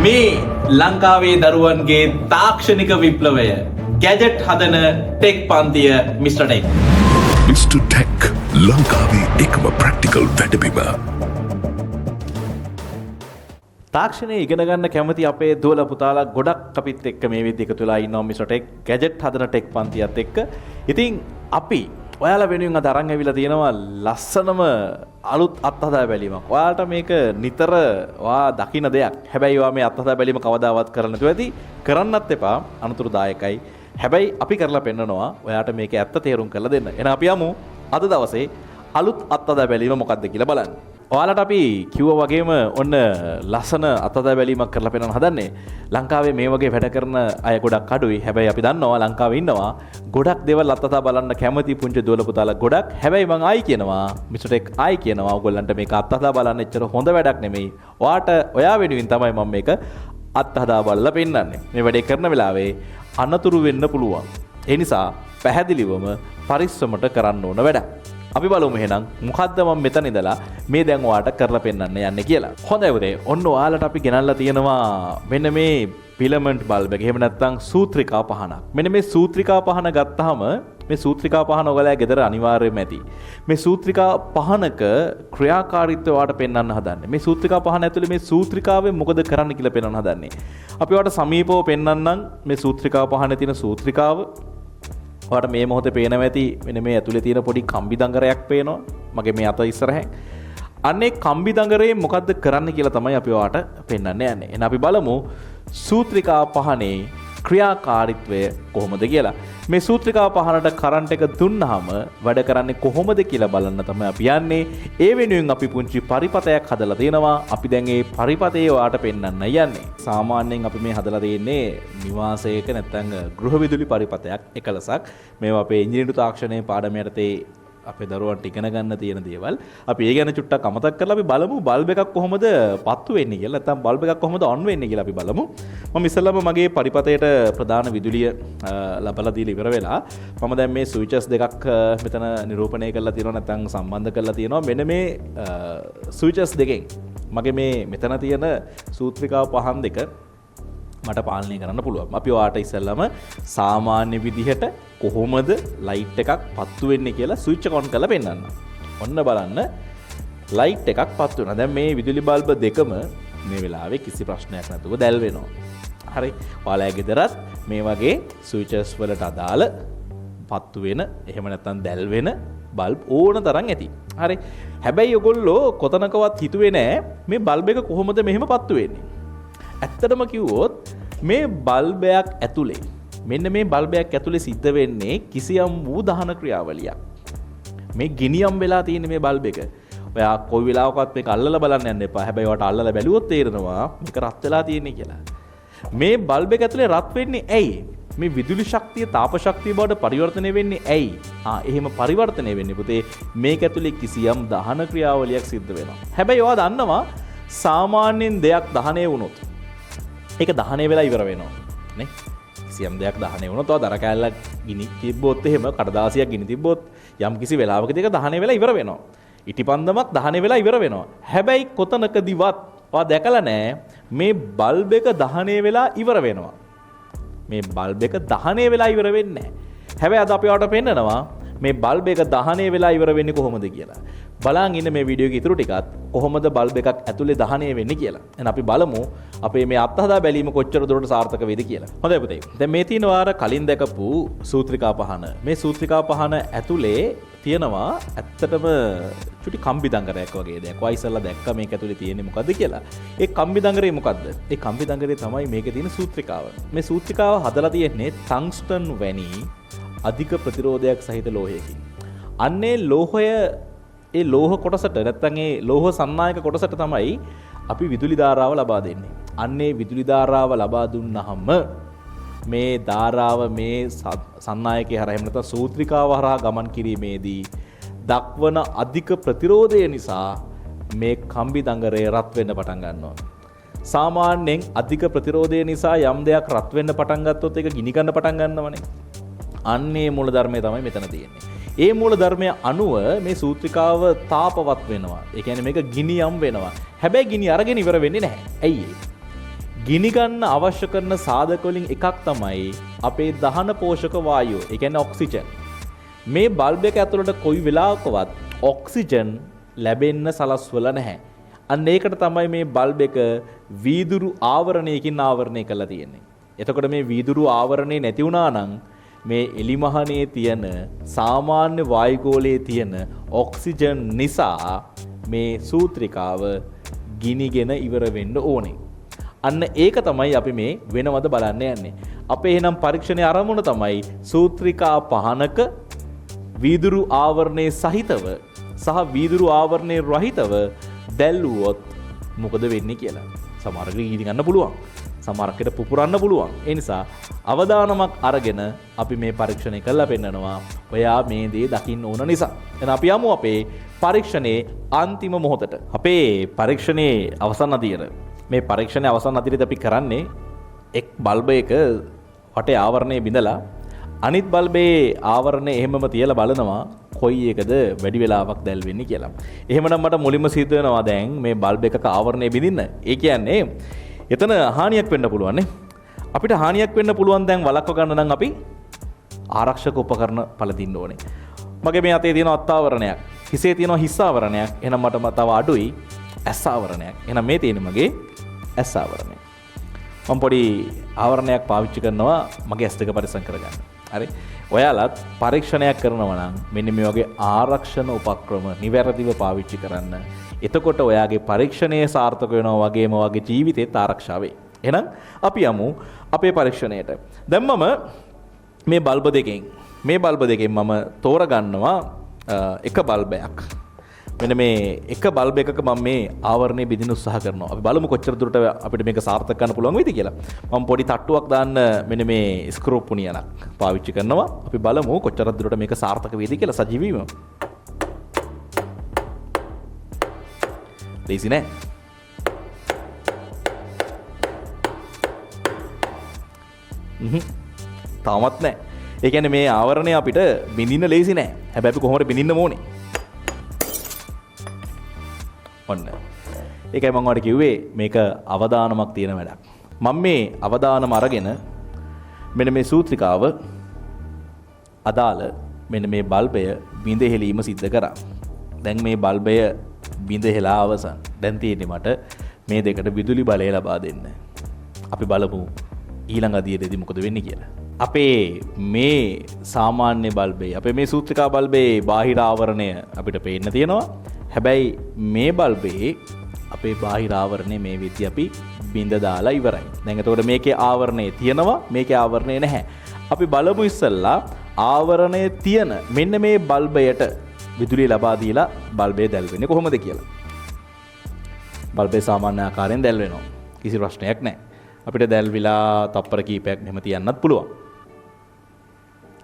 මේ ලංකාවේ දරුවන්ගේ තාක්ෂණික විප්ලවය ගැජට් හදන ටෙක් පන්තිය මිස්ටර් ටෙක්. මිස්ටර් ටෙක් ලංකාවේ එකම ප්‍රැක්ටිකල් වැඩබිම. තාක්ෂණය ඉගෙන ගන්න කැමති අපේ දුවල පුතාලා ගොඩක් අපිත් එක්ක මේ විදිහට එකතු වෙලා ඉන්නවා මිස්ටර් ටෙක් ගැජට් හදන ටෙක් පන්තියත් එක්ක. ඉතින් අපි ඔයාලා වෙනුවෙන් අද අරන් ඇවිල්ලා තියෙනවා ලස්සනම අලුත් අත්හදා බැලීමක්. ඔයාලට මේක නිතර ඔයා දකින්න දෙයක්. හැබැයි ඔයා මේ අත්හදා බැලීම කවදාවත් කරන්න නැතුව ඇති. කරන්නත් එපා. අනුතුරුදායකයි. හැබැයි අපි කරලා පෙන්නනවා ඔයාට මේක ඇත්ත තේරුම් කරලා දෙන්න. එහෙනම් අපි යමු අද දවසේ අලුත් අත්හදා බැලීම මොකක්ද කියලා බලන්න. ඔයාලට අපි කිව්වා වගේම ඔන්න ලස්සන අත්හදා බැලීමක් කරලා පෙන්නන්න හදන්නේ. ලංකාවේ මේ වගේ වැඩ කරන අය ගොඩක් අඩුයි. හැබැයි අපි දන්නවා ලංකාවේ ඉන්නවා ගොඩක් දේවල් අත්හදා බලන්න කැමති පුංචි දුවල පුතාලා ගොඩක්. හැබැයි මම ආයි කියනවා මිස්ටර් ටෙක් ආයි කියනවා ඔයගොල්ලන්ට මේක අත්හදා බලන්න එච්චර හොඳ වැඩක් නෙමෙයි. ඔයා වෙනුවෙන් තමයි මම මේක අත්හදා බලලා පෙන්නන්නේ. මේ වැඩේ කරන වෙලාවේ අනතුරු වෙන්න පුළුවන්. ඒ නිසා පැහැදිලිවම පරිස්සමට කරන්න ඕන වැඩක්. අපි බලමු එහෙනම් මොකද්ද මම මෙතන ඉඳලා මේ දැන් ඔයාලට කරලා පෙන්නන්න යන්නේ කියලා. හොඳයි පුතේ. ඔන්න ඔයාලට අපි ගෙනල්ලා තියෙනවා මෙන්න මේ ෆිලමන්ට් බල්බ් එක. එහෙම නැත්නම් සූත්‍රිකා පහනක්. මෙන්න මේ සූත්‍රිකා පහන ගත්තාම මේ සූත්‍රිකා පහන ඔයාලා ගෙදර අනිවාර්යයෙන්ම ඇති. මේ සූත්‍රිකා පහනක ක්‍රියාකාරීත්වය ඔයාලට පෙන්වන්න හදන්නේ. මේ සූත්‍රිකා පහන ඇතුලේ මේ සූත්‍රිකාවෙන් මොකද කරන්න කියලා පෙන්වන්න හදන්නේ. අපි ඔයාලට සමීපව පෙන්වන්නම් මේ සූත්‍රිකා පහනේ තියෙන සූත්‍රිකාව. ඔයාලට මේ මොහොතේ පේනවා ඇති මෙන්න මේ ඇතුලේ තියෙන පොඩි කම්බි දඟරයක් පේනවා. මගේ මේ අත ඉස්සරහින්. අන්නේ කම්බි දඟරේ මොකද්ද කරන්න කියලා තමයි අපි ඔයාලට පෙන්වන්න යන්නේ. එහෙනම් අපි බලමු සූත්‍රිකා පහනේ ක්‍රියාකාරීත්වය කොහොමද කියලා. මේ සූත්‍රිකා පහනට කරන්ට් එක දුන්නාම වැඩ කරන්නේ කොහොමද කියලා බලන්න තමයි අපි යන්නේ. ඒ වෙනුවෙන් අපි පුංචි පරිපතයක් හදලා තියෙනවා. අපි දැන් ඒ පරිපතේ ඔයාලට පෙන්වන්න යන්නේ. සාමාන්‍යයෙන් අපි මේ හදලා තියෙන්නේ නිවාසයක නැත්නම් ගෘහ විදුලි පරිපතයක් එකලසක්. මේවා අපේ ඉංජිනේරු තාක්ෂණයේ පාඩම යටතේ අපේ දරුවන්ට ඉගෙන ගන්න තියෙන දේවල්. අපි ඒ ගැන චුට්ටක් අමතක කරලා අපි බලමු බල්බ් එකක් කොහොමද පත්තු වෙන්නේ කියලා. නැත්නම් බල්බ් එකක් කොහොමද ඔන් වෙන්නේ කියලා අපි බලමු. මම ඉස්සෙල්ලාම මගේ පරිපතයට ප්‍රධාන විදුලිය ලබලා දීලා ඉවර වෙලා මම දැන් මේ ස්විචස් දෙකක් මෙතන නිරූපණය කරලා තියෙනවා නැත්නම් සම්බන්ධ කරලා තියෙනවා. මෙන්න මේ ස්විචස් දෙකෙන් මගේ මේ මෙතන තියෙන සූත්‍රිකා පහන් දෙක මට පාලනය කරන්න පුළුවන්. අපි ඔයාලට ඉස්සෙල්ලාම සාමාන්‍ය විදිහට කොහොමද ලයිට් එකක් පත්තු වෙන්නේ කියලා ස්විච් එක ඔන් කරලා පෙන්නන්න. ඔන්න බලන්න ලයිට් එකක් පත්තු වෙනවා. දැන් මේ විදුලි බල්බ් දෙකම මේ වෙලාවේ කිසි ප්‍රශ්නයක් නැතුව දැල් වෙනවා. හරි. ඔයාලගේ ගෙදරත් මේ වගේ ස්විචස් වලට අදාළ පත්තු වෙන එහෙම නැත්නම් දැල් වෙන බල්බ් ඕන තරම් ඇති. හරි. හැබැයි ඔයගොල්ලෝ කොතනකවත් හිතුවේ නෑ මේ බල්බ් එක කොහොමද මෙහෙම පත්තු වෙන්නේ. ඇත්තටම කිව්වොත් මේ බල්බයක් ඇතුලේ මෙන්න මේ බල්බයක් ඇතුලේ සිද්ධ වෙන්නේ කිසියම් වූ දහන ක්‍රියාවලියක්. මේ ගිනියම් වෙලා තියෙන මේ බල්බ් එක. ඔයා කොයි වෙලාවකවත් මේක අල්ලලා බලන්න යන්න එපා. හැබැයි ඔයාට අල්ලලා බැලුවොත් තේරෙනවා මේක රත් වෙලා තියෙන්නේ කියලා. මේ බල්බ් එක ඇතුලේ රත් වෙන්නේ ඇයි? මේ විදුලි ශක්තිය තාප ශක්තිය බවට පරිවර්තනය වෙන්නේ ඇයි? එහෙම පරිවර්තනය වෙන්නේ පුතේ මේක ඇතුලේ කිසියම් දහන ක්‍රියාවලියක් සිද්ධ වෙනවා. හැබැයි ඔයා දන්නවා සාමාන්‍යයෙන් දෙයක් දහනය වුණොත් ඒක දහනය වෙලා ඉවර වෙනවා නේ. කිසියම් දෙයක් දහනය වුණොත් ඔය දර කෑල්ලක් ගිනි තිබ්බොත් එහෙම කඩදාසියක් ගිනි තිබ්බොත් යම් කිසි වෙලාවකදී ඒක දහනය වෙලා ඉවර වෙනවා. ඉටිපන්දමක් දහනය වෙලා ඉවර වෙනවා. හැබැයි කොතනකදීවත් ඔයා දැකලා නැහැ මේ බල්බ් එක දහනය වෙලා ඉවර වෙනවා. මේ බල්බ් එක දහනය වෙලා ඉවර වෙන්නේ නැහැ. හැබැයි අද අපි ඔයාලට පෙන්නනවා මේ බල්බ් එක දහනය වෙලා ඉවර වෙන්නේ කොහොමද කියලා. බලන් ඉන්න මේ වීඩියෝ එකේ ඉතුරු ටිකත් කොහොමද බල්බ් එකක් ඇතුලේ දහනය වෙන්නේ කියලා. එහෙනම් අපි බලමු අපේ මේ අත්හදා බැලීම කොච්චර දුරට සාර්ථක වේද කියලා. හොඳයි පුතේ. දැන් මේ තියෙන වාර කලින් දැකපු සූත්‍රිකා පහන. මේ සූත්‍රිකා පහන ඇතුලේ තියෙනවා ඇත්තටම චුටි කම්බි දඟරයක් වගේ දෙයක්. ඔය ඉස්සල්ලා දැක්ක මේක ඇතුලේ තියෙන්නේ මොකද්ද කියලා. ඒ කම්බි දඟරේ මොකද්ද? ඒ කම්බි දඟරේ තමයි මේකේ තියෙන සූත්‍රිකාව. මේ සූත්‍රිකාව හදලා තියෙන්නේ ටන්ග්ස්ටන් වැනි අධික ප්‍රතිරෝධයක් සහිත ලෝහයකින්. අන්නේ ලෝහය ඒ ලෝහ කොටසට නැත්නම් ඒ ලෝහ සන්නායක කොටසට තමයි අපි විදුලි ධාරාව ලබා දෙන්නේ. අන්නේ විදුලි ධාරාව ලබා දුන්නාම මේ ධාරාව මේ සන්නායකේ හරහා එහෙම නැත්නම් සූත්‍රිකාව හරහා ගමන් කිරීමේදී දක්වන අධික ප්‍රතිරෝධය නිසා මේ කම්බි දඟරේ රත් වෙන්න පටන් ගන්නවා. සාමාන්‍යයෙන් අධික ප්‍රතිරෝධය නිසා යම් දෙයක් රත් වෙන්න පටන් ගත්තොත් ඒක ගිනි ගන්න පටන් ගන්නවනේ. අන්නේ මූල ධර්මය තමයි මෙතන තියෙන්නේ. ඒ මූල ධර්මය අනුව මේ සූත්‍රිකාව තාපවත් වෙනවා. ඒ කියන්නේ මේක ගිනියම් වෙනවා. හැබැයි ගිනි අරගෙන ඉවර වෙන්නේ නැහැ. ඇයි ඒ? ගිනි ගන්න අවශ්‍ය කරන සාධක වලින් එකක් තමයි අපේ දහන පෝෂක වායුව. ඒ කියන්නේ ඔක්සිජන්. මේ බල්බ් එක ඇතුළට කොයි වෙලාවකවත් ඔක්සිජන් ලැබෙන්න සලස්වලා නැහැ. අන්න ඒකට තමයි මේ බල්බ් එක වීදුරු ආවරණයකින් ආවරණය කරලා තියෙන්නේ. එතකොට මේ වීදුරු ආවරණේ නැති වුණා නම් මේ එලිමහනේ තියෙන සාමාන්‍ය වායුගෝලයේ තියෙන ඔක්සිජන් නිසා මේ සූත්‍රිකාව ගිනිගෙන ඉවර වෙන්න ඕනේ. අන්න ඒක තමයි අපි මේ වෙනවද බලන්න යන්නේ. අපේ එහෙනම් පරීක්ෂණයේ ආරමුණ තමයි සූත්‍රිකා පහනක වීදුරු ආවරණයේ සහිතව සහ වීදුරු ආවරණයේ රහිතව දැල්වුවොත් මොකද වෙන්නේ කියලා. සමහරකට ගිනි ගන්න පුළුවන්. සමහරකට පුපුරන්න පුළුවන්. ඒ නිසා අවදානමක් අරගෙන අපි මේ පරීක්ෂණය කරලා පෙන්නනවා. ඔයා මේ දේ දකින්න ඕන නිසා. එහෙනම් අපි යමු අපේ පරීක්ෂණයේ අන්තිම මොහොතට. අපේ පරීක්ෂණයේ අවසන් අදියර. මේ පරීක්ෂණයේ අවසන් අදියරදී අපි කරන්නේ එක් බල්බ් එක වටේ ආවරණය බිඳලා අනිත් බල්බේ ආවරණය එහෙමම තියලා බලනවා කොයි එකද වැඩි වෙලාවක් දැල් වෙන්නේ කියලා. එහෙමනම් මට මුලින්ම සිද්ධ වෙනවා දැන් මේ බල්බ් එකක ආවරණය බිඳින්න. ඒ කියන්නේ එතන හානියක් වෙන්න පුළුවන් නේ. අපිට හානියක් වෙන්න පුළුවන් දැන් වළක්ව ගන්න නම් අපි ආරක්ෂක උපකරණ පළදින්න ඕනේ. මගේ මේ අතේ තියෙන අත්ආවරණයක්, හිසේ තියෙන හිස් ආවරණයක්. එහෙනම් මට තව අඩුයි ඇස් ආවරණයක්. එහෙනම් මේ තියෙන්නේ මගේ ඇස් ආවරණය. මම පොඩි ආවරණයක් පාවිච්චි කරනවා මගේ ඇස් දෙක පරිස්සම් කරගන්න. හරි. ඔයාලත් පරීක්ෂණයක් කරනවා නම් මෙන්න මේ වගේ ආරක්ෂණ උපක්‍රම නිවැරදිව පාවිච්චි කරන්න. එතකොට ඔයාගේ පරීක්ෂණයේ සාර්ථක වෙනවා වගේම ඔයාගේ ජීවිතේත් ආරක්ෂා වෙයි. එහෙනම් අපි යමු අපේ පරීක්ෂණයට. දැන් මම මේ බල්බ දෙකෙන් මම තෝරගන්නවා එක බල්බයක්. මෙන්න මේ එක බල්බ් එකක මම මේ ආවරණය බෙදින්න උත්සාහ කරනවා. අපි බලමු කොච්චර දුරට අපිට මේක සාර්ථක කරන්න පුළුවන් වෙයිද කියලා. මම පොඩි තට්ටුවක් දාන්න මෙන්න මේ ස්ක්‍රූ පුනියනක් පාවිච්චි කරනවා. අපි බලමු කොච්චර දුරට මේක සාර්ථක වෙයිද කියලා සජීවීව. ලේසි නෑ. තාමත් නෑ. ඒ කියන්නේ මේ ආවරණය අපිට බින්දින්න ලේසි නෑ. හැබැයි අපි කොහොමද බින්දින්න ඕනේ? ඔන්න. ඒකයි මම ඔයාලට කිව්වේ මේක අවදානමක් තියෙන වැඩක්. මම මේ අවදානම අරගෙන මෙන්න මේ සූත්‍රිකාව අදාළ මෙන්න මේ බල්බය බිඳ හෙලීම සිද්ධ කරා. දැන් මේ බල්බය බිඳ හෙලා අවසන්. දැන් තියෙන්නේ මට මේ දෙකට විදුලි බලය ලබා දෙන්න. අපි බලමු ඊළඟ අදියරේදී මොකද වෙන්නේ කියලා. අපේ මේ සාමාන්‍ය බල්බේ අපේ මේ සූත්‍රිකා බල්බේ බාහිර ආවරණය අපිට පේන්න තියෙනවා. හැබැයි මේ බල්බේ අපේ බාහිර ආවරණය මේ විදිහ අපි බිඳ දාලා ඉවරයි. දැන් එතකොට මේකේ ආවරණය තියෙනවා, මේකේ ආවරණය නැහැ. අපි බලමු ඉස්සෙල්ලා ආවරණය තියෙන මෙන්න මේ බල්බයට විදුලිය ලබා දීලා බල්බේ දැල් වෙන්නේ කොහොමද කියලා. බල්බේ සාමාන්‍ය ආකාරයෙන් දැල් වෙනවා. කිසි ප්‍රශ්නයක් නැහැ. අපිට දැල් විලා තප්පර කීපයක් මෙහෙම තියන්නත් පුළුවන්.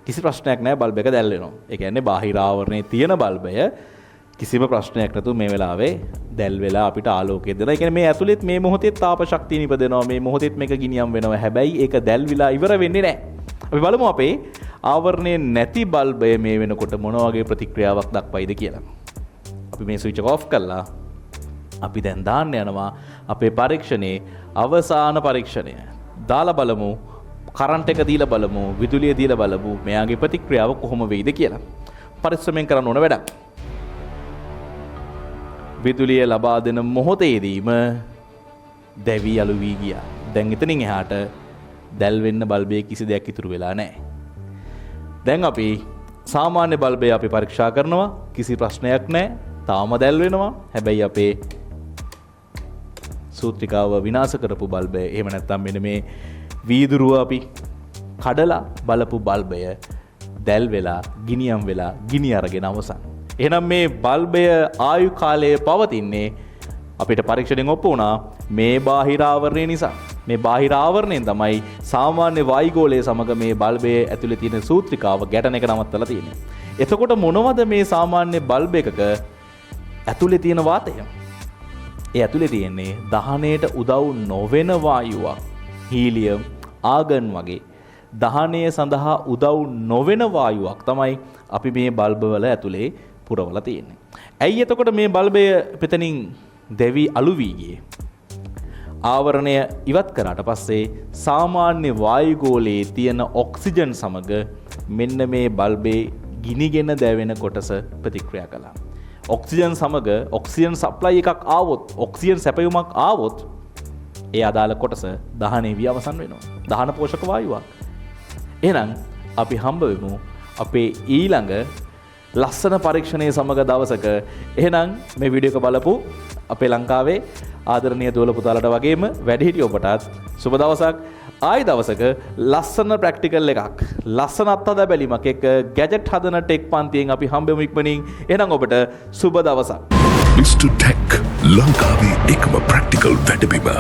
කිසි ප්‍රශ්නයක් නැහැ, බල්බ් එක දැල් වෙනවා. ඒ කියන්නේ බාහිර ආවරණයේ තියෙන බල්බය කිසිම ප්‍රශ්නයක් නැතුව මේ වෙලාවේ දැල් වෙලා අපිට ආලෝකය දෙනවා. ඒ කියන්නේ මේ ඇතුළෙත් මේ මොහොතේ තාප ශක්තිය නිපදෙනවා. මේ මොහොතේත් මේක ගිනියම් වෙනවා. හැබැයි ඒක දැල් විලා ඉවර වෙන්නේ නැහැ. අපි බලමු අපේ ආවරණයේ නැති බල්බය මේ වෙනකොට මොන වගේ ප්‍රතික්‍රියාවක් දක්වයිද කියලා. අපි මේ ස්විච් එක ඔෆ් කළා. අපි දැන් දාන්න යනවා අපේ පරීක්ෂණයේ අවසාන පරීක්ෂණය. දාලා බලමු, කරන්ට් එක දීලා බලමු, විදුලිය දීලා බලමු මෙයාගේ ප්‍රතික්‍රියාව කොහොම වෙයිද කියලා. පරිස්සමෙන් කරන්න ඕන වැඩක්. විදුලිය ලබා දෙන මොහොතේදීම දැවි අලු වී ගියා. දැන් එතනින් එහාට දැල් වෙන්න බල්බේ කිසි දෙයක් ඉතුරු වෙලා නැහැ. දැන් අපි සාමාන්‍ය බල්බය අපි පරීක්ෂා කරනවා. කිසි ප්‍රශ්නයක් නැහැ. තාම දැල් වෙනවා. හැබැයි අපේ සූත්‍රිකාව විනාශ කරපු බල්බය, එහෙම නැත්නම් මෙන්න මේ වීදුරුව අපි කඩලා බලපු බල්බය දැල් වෙලා, ගිනියම් වෙලා, ගිනි අරගෙන අවසන්. එහෙනම් මේ බල්බය ආයු කාලය පවතින්නේ අපිට පරීක්ෂණයෙන් ඔප්පු වුණා මේ බාහිර ආවරණය නිසා. මේ බාහිර ආවරණයෙන් තමයි සාමාන්‍ය වායුගෝලයේ සමග මේ බල්බයේ ඇතුලේ තියෙන සූත්‍රිකාව ගැටෙන එක නවත්තලා තියෙන්නේ. එතකොට මොනවද මේ සාමාන්‍ය බල්බ් එකක ඇතුලේ තියෙන වාතය? ඒ ඇතුලේ තියෙන්නේ දහනයට උදව් නොවන වායුවක්. හීලියම්, ආගන් වගේ දහනය සඳහා උදව් නොවන වායුවක් තමයි අපි මේ බල්බ වල ඇතුලේ පුරවලා තියෙන්නේ. ඇයි එතකොට මේ බල්බය පිටනින් දැවි අලු වී ගියේ? ආවරණය ඉවත් කරාට පස්සේ සාමාන්‍ය වායුගෝලයේ තියෙන ඔක්සිජන් සමග මෙන්න මේ බල්බේ ගිනිගෙන දැවෙන කොටස ප්‍රතික්‍රියා කළා. ඔක්සිජන් සමග ඔක්සිජන් සප්ලයි එකක් ආවොත්, ඔක්සිජන් සැපයුමක් ආවොත් ඒ අදාළ කොටස දහනය වී අවසන් වෙනවා. දහන පෝෂක වායුවක්. එහෙනම් අපි හම්බ වෙමු අපේ ඊළඟ ලස්සන පරීක්ෂණයේ සමග දවසක. එහෙනම් මේ වීඩියෝ එක බලපු අපේ ලංකාවේ ආදරණීය දුවල පුතාලට වගේම වැඩිහිටියෝ ඔබටත් සුබ දවසක්. ආයි දවසක ලස්සන ප්‍රැක්ටිකල් එකක්, ලස්සන අත්හදා බැලීමක් එක්ක ගැජට් හදන ටෙක් පන්තියෙන් අපි හම්බෙමු ඉක්මනින්. එහෙනම් ඔබට සුබ දවසක්. Mr. Tech ලංකාවේ එකම ප්‍රැක්ටිකල් වැඩබිම